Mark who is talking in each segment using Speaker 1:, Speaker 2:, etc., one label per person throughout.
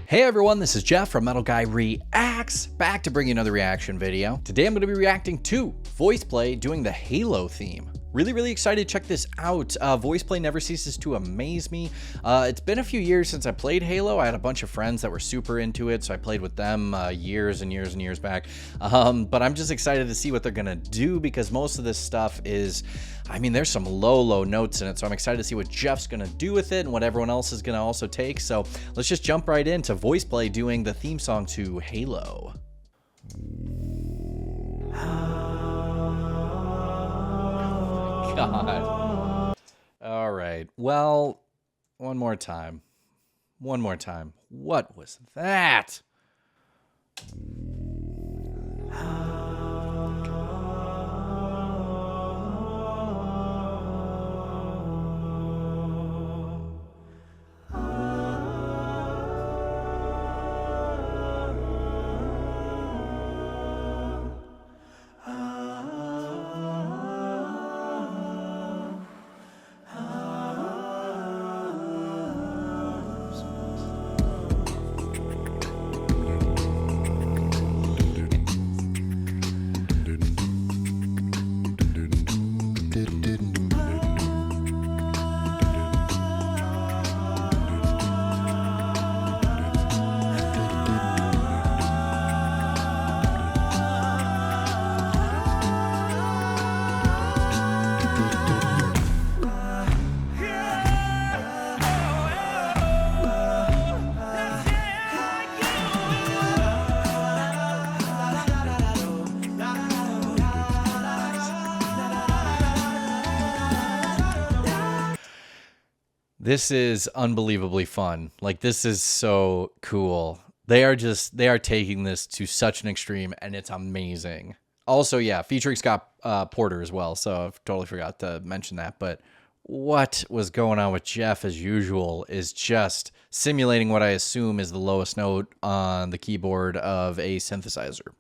Speaker 1: Hey everyone, this is Jeff from Metal Guy Reacts, back to bring you another reaction video. Today I'm going to be reacting to Voiceplay doing the Halo theme. Really excited to check this out. Voiceplay never ceases to amaze me. It's been a few years since I played Halo. I had a bunch of friends that were super into it, so I played with them years and years back. But I'm just excited to see what they're gonna do because most of this stuff is, I mean, there's some low notes in it, so I'm excited to see what Jeff's gonna do with it and what everyone else is gonna also take. So let's just jump right into Voiceplay doing the theme song to Halo. God. All right. Well, one more time. What was that? This is unbelievably fun. Like, this is so cool. They are taking this to such an extreme, and it's amazing. Also, yeah, featuring Scott Porter as well, so I've totally forgot to mention that. But what was going on with Jeff, as usual, is just simulating what I assume is the lowest note on the keyboard of a synthesizer.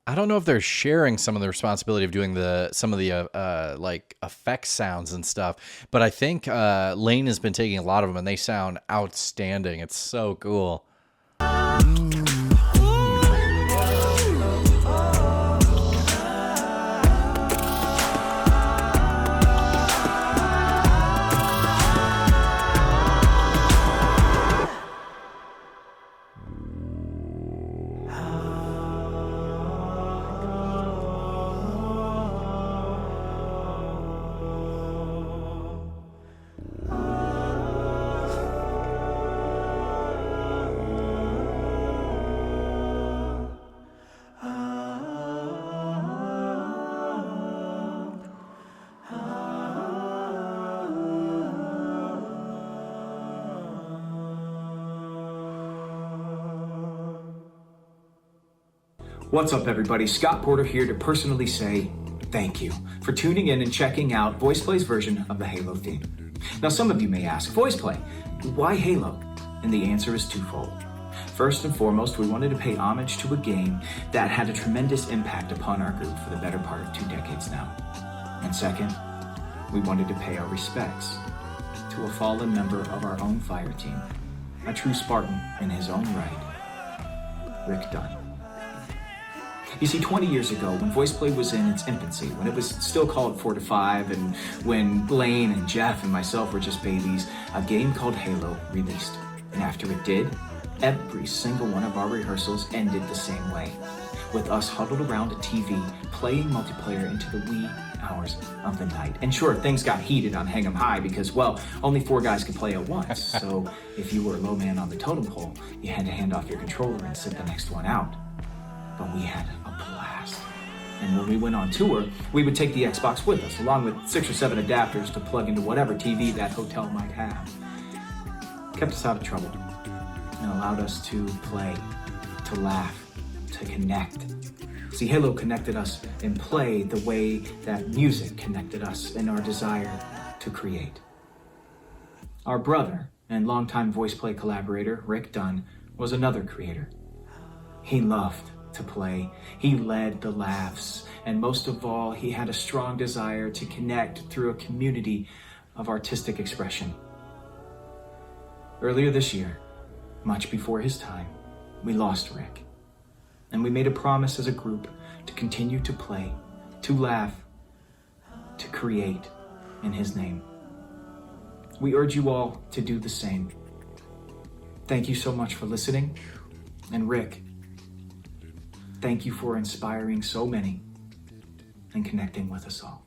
Speaker 1: I don't know if they're sharing some of the responsibility of doing some of the like effect sounds and stuff, but I think Lane has been taking a lot of them and they sound outstanding. It's so cool.
Speaker 2: What's up, everybody? Scott Porter here to personally say thank you for tuning in and checking out Voiceplay's version of the Halo theme. Now, some of you may ask, Voiceplay, why Halo? And the answer is twofold. First and foremost, we wanted to pay homage to a game that had a tremendous impact upon our group for the better part of 2 decades now. And second, we wanted to pay our respects to a fallen member of our own fire team, a true Spartan in his own right, Rick Dunn. You see, 20 years ago, when Voiceplay was in its infancy, when it was still called 4 to 5, and when Blaine and Jeff and myself were just babies, a game called Halo released. And after it did, every single one of our rehearsals ended the same way, with us huddled around a TV playing multiplayer into the wee hours of the night. And sure, things got heated on Hang 'em High because, well, only 4 guys could play at once. So if you were a low man on the totem pole, you had to hand off your controller and sit the next one out. But we had a blast. And when we went on tour, we would take the Xbox with us, along with 6 or 7 adapters to plug into whatever TV that hotel might have. Kept us out of trouble and allowed us to play, to laugh, to connect. See, Halo connected us in play the way that music connected us in our desire to create. Our brother and longtime Voiceplay collaborator, Rick Dunn, was another creator. He loved to play, he led the laughs, and most of all, he had a strong desire to connect through a community of artistic expression. Earlier this year, much before his time, we lost Rick, and we made a promise as a group to continue to play, to laugh, to create in his name. We urge you all to do the same. Thank you so much for listening, and Rick, thank you for inspiring so many and connecting with us all.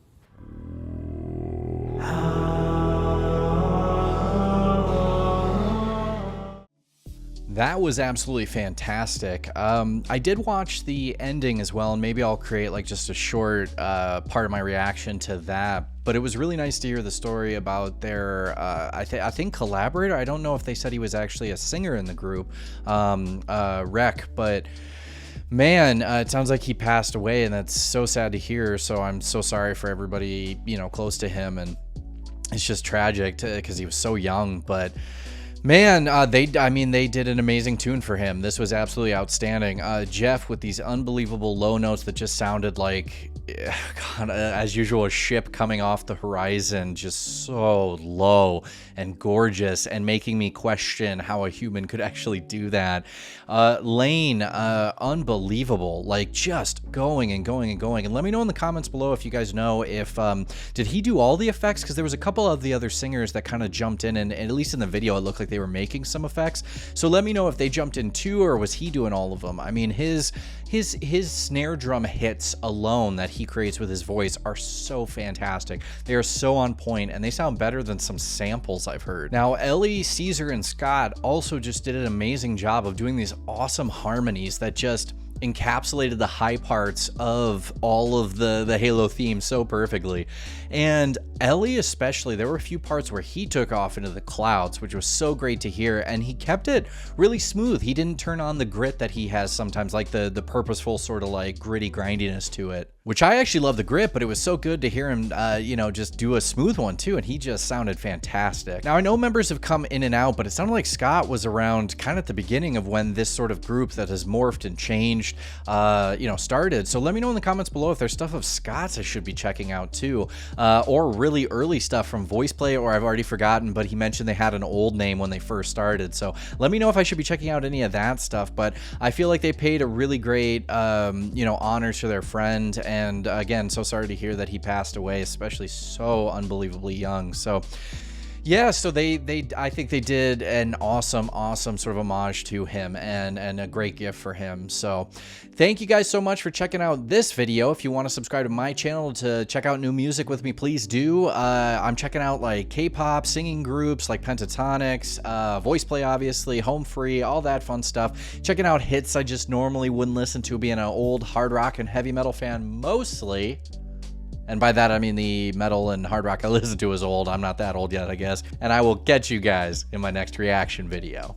Speaker 1: That was absolutely fantastic. I did watch the ending as well, and maybe I'll create like just a short part of my reaction to that. But it was really nice to hear the story about their, I think collaborator. I don't know if they said he was actually a singer in the group, Rek, but man, it sounds like he passed away, and that's so sad to hear. So I'm so sorry for everybody, you know, close to him, and it's just tragic because he was so young. But man, they did an amazing tune for him. This was absolutely outstanding. Jeff with these unbelievable low notes that just sounded like, God, as usual, a ship coming off the horizon, just so low and gorgeous, and making me question how a human could actually do that. Lane, unbelievable, like just going and going and going. And let me know in the comments below if you guys know if did he do all the effects, because there was a couple of the other singers that kind of jumped in, and at least in the video it looked like they were making some effects. So let me know if they jumped in too, or was he doing all of them. I mean, his snare drum hits alone that he creates with his voice are so fantastic. They are so on point, and they sound better than some samples I've heard. Now, Ellie, Caesar, and Scott also just did an amazing job of doing these awesome harmonies that just encapsulated the high parts of all of the Halo theme so perfectly. And Ellie especially, there were a few parts where he took off into the clouds, which was so great to hear, and he kept it really smooth. He didn't turn on the grit that he has sometimes, like the purposeful sort of like gritty grindiness to it, which I actually love the grit, but it was so good to hear him you know, just do a smooth one too, and he just sounded fantastic. Now, I know members have come in and out, but it sounded like Scott was around kind of at the beginning of when this sort of group that has morphed and changed you know, started. So let me know in the comments below if there's stuff of Scott's I should be checking out too, or really early stuff from Voiceplay, or I've already forgotten, but he mentioned they had an old name when they first started. So let me know if I should be checking out any of that stuff. But I feel like they paid a really great you know, honors to their friend, and again, so sorry to hear that he passed away, especially so unbelievably young. So yeah, so I think they did an awesome sort of homage to him, and a great gift for him. So thank you guys so much for checking out this video. If you want to subscribe to my channel to check out new music with me, please do. I'm checking out like K-pop, singing groups like Pentatonics, Voiceplay, obviously, Home Free, all that fun stuff. Checking out hits I just normally wouldn't listen to, being an old hard rock and heavy metal fan mostly. And by that, I mean the metal and hard rock I listen to is old. I'm not that old yet, I guess. And I will catch you guys in my next reaction video.